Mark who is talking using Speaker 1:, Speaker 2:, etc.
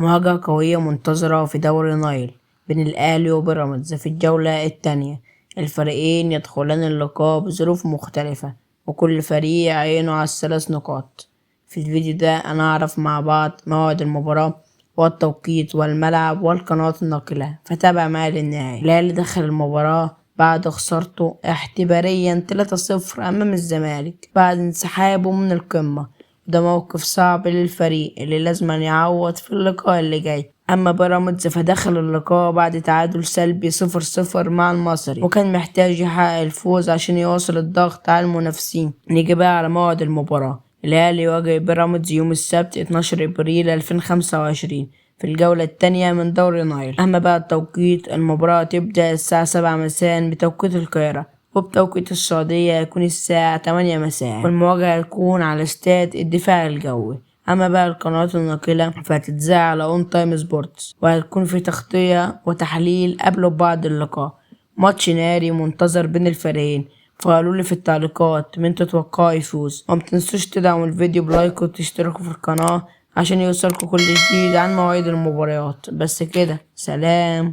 Speaker 1: مواجهة قوية منتظرة في دوري نايل بين الأهلي وبيراميدز في الجولة التانية. الفريقين يدخلان اللقاء بظروف مختلفة، وكل فريق عينه على الثلاث نقاط. في الفيديو ده أنا أعرف مع بعض موعد المباراة والتوقيت والملعب والقناة الناقلة، فتابع معايا للنهاية. الأهلي دخل المباراة بعد خسارته اعتباريا 3-0 أمام الزمالك بعد انسحابه من القمة. ده موقف صعب للفريق اللي لازم يعوض في اللقاء اللي جاي. أما بيراميدز فدخل اللقاء بعد تعادل سلبي 0-0 مع المصري، وكان محتاج يحقق الفوز عشان يواصل الضغط على المنافسين. نيجي بقى على موعد المباراة. الأهلي يواجه بيراميدز يوم السبت 12 أبريل 2025 في الجولة التانية من دوري نايل. أما بقى التوقيت، المباراة تبدأ الساعة 7 مساء بتوقيت القاهرة، وبتوقيت السعودية هيكون الساعة 8 مساء، والمواجهة هتكون على استاد الدفاع الجوي. أما بقى القنوات الناقلة فهتتذاع على اون تايم سبورتس، وهتكون في تغطية وتحليل قبل وبعد اللقاء. ماتش ناري منتظر بين الفريقين، فقالولي في التعليقات مين تتوقعوا يفوز. ومتنسوش تدعموا الفيديو بلايك وتشتركوا في القناة عشان يوصلكوا كل جديد عن مواعيد المباريات. بس كده، سلام.